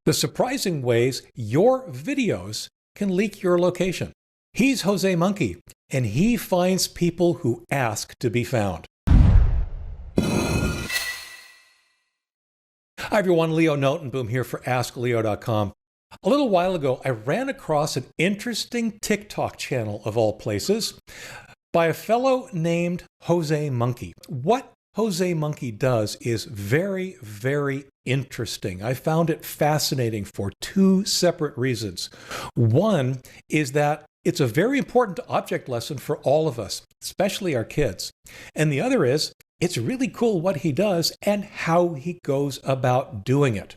The surprising ways your videos can leak your location. He's Jose Monkey, and he finds people who ask to be found. Hi everyone, Leo Notenboom here for askleo.com. A little while ago, I ran across an interesting TikTok channel, of all places, by a fellow named Jose Monkey. What Jose Monkey does is very, very interesting. I found it fascinating for two separate reasons. One is that it's a very important object lesson for all of us, especially our kids. And the other is, it's really cool what he does and how he goes about doing it.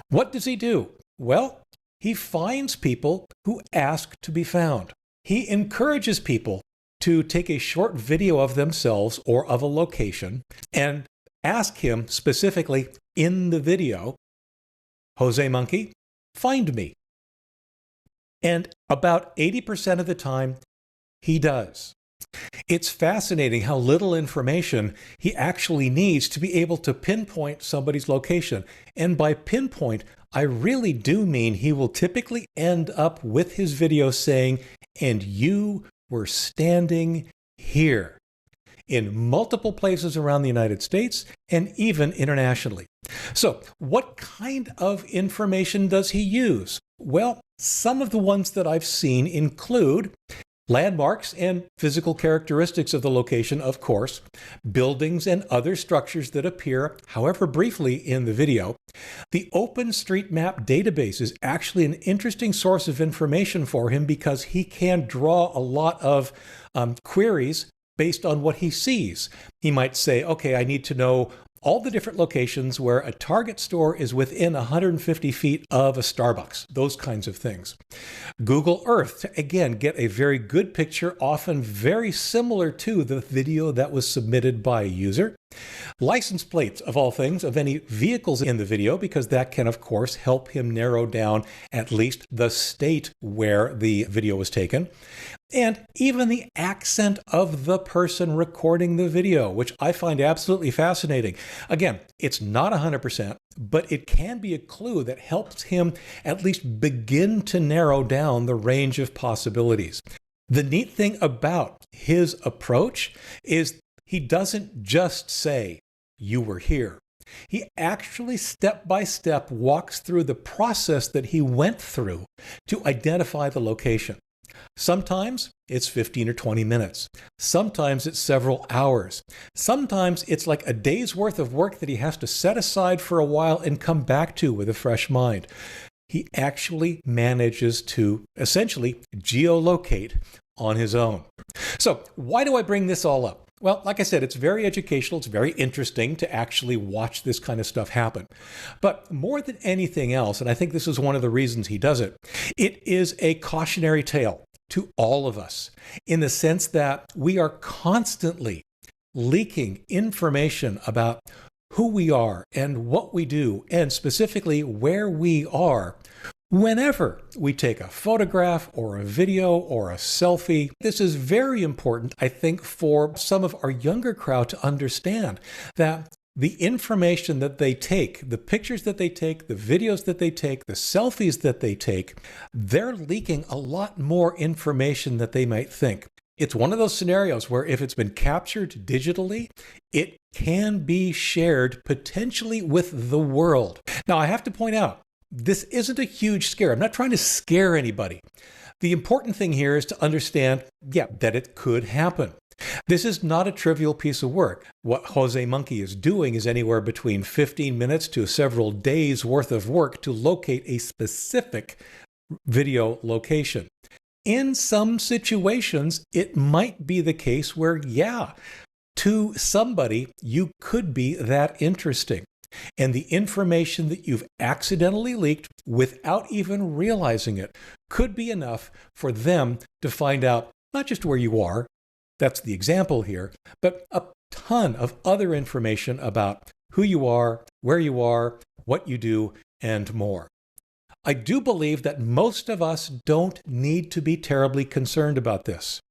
What does he do? Well, he finds people who ask to be found. He encourages people to take a short video of themselves or of a location and ask him specifically in the video, Jose Monkey, find me. And about 80% of the time, he does. It's fascinating how little information he actually needs to be able to pinpoint somebody's location. And by pinpoint, I really do mean he will typically end up with his video saying, and you were standing here, in multiple places around the United States and even internationally. So what kind of information does he use? Well, some of the ones that I've seen include landmarks and physical characteristics of the location, of course, buildings and other structures that appear, however briefly, in the video. The OpenStreetMap database is actually an interesting source of information for him because he can draw a lot of queries based on what he sees. He might say, okay, I need to know all the different locations where a Target store is within 150 feet of a Starbucks, those kinds of things. Google Earth to, again, get a very good picture, often very similar to the video that was submitted by a user. License plates, of all things, of any vehicles in the video, because that can, of course, help him narrow down at least the state where the video was taken. And even the accent of the person recording the video, which I find absolutely fascinating. Again, it's not 100%, but it can be a clue that helps him at least begin to narrow down the range of possibilities. The neat thing about his approach is he doesn't just say, you were here. He actually step by step walks through the process that he went through to identify the location. Sometimes it's 15 or 20 minutes. Sometimes it's several hours. Sometimes it's like a day's worth of work that he has to set aside for a while and come back to with a fresh mind. He actually manages to essentially geolocate on his own. So why do I bring this all up? Well, like I said, it's very educational. It's very interesting to actually watch this kind of stuff happen. But more than anything else, and I think this is one of the reasons he does it, it is a cautionary tale to all of us in the sense that we are constantly leaking information about who we are and what we do, and specifically where we are whenever we take a photograph or a video or a selfie. This is very important, I think, for some of our younger crowd to understand that the information that they take, the pictures that they take, the videos that they take, the selfies that they take, they're leaking a lot more information than they might think. It's one of those scenarios where if it's been captured digitally, it can be shared potentially with the world. Now, I have to point out, this isn't a huge scare. I'm not trying to scare anybody. The important thing here is to understand, that it could happen. This is not a trivial piece of work. What Jose Monkey is doing is anywhere between 15 minutes to several days worth of work to locate a specific video location. In some situations, it might be the case where, to somebody, you could be that interesting. And the information that you've accidentally leaked without even realizing it could be enough for them to find out not just where you are, that's the example here, but a ton of other information about who you are, where you are, what you do, and more. I do believe that most of us don't need to be terribly concerned about this.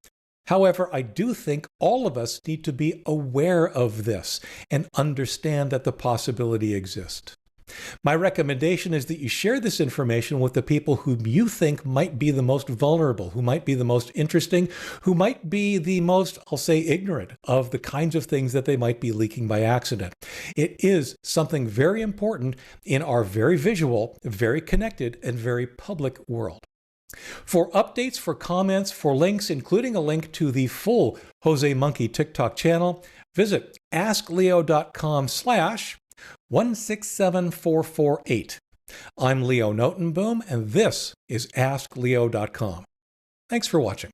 However, I do think all of us need to be aware of this and understand that the possibility exists. My recommendation is that you share this information with the people whom you think might be the most vulnerable, who might be the most interesting, who might be the most, I'll say, ignorant of the kinds of things that they might be leaking by accident. It is something very important in our very visual, very connected, and very public world. For updates, for comments, for links, including a link to the full Jose Monkey TikTok channel, visit askleo.com/167448. I'm Leo Notenboom, and this is askleo.com. Thanks for watching.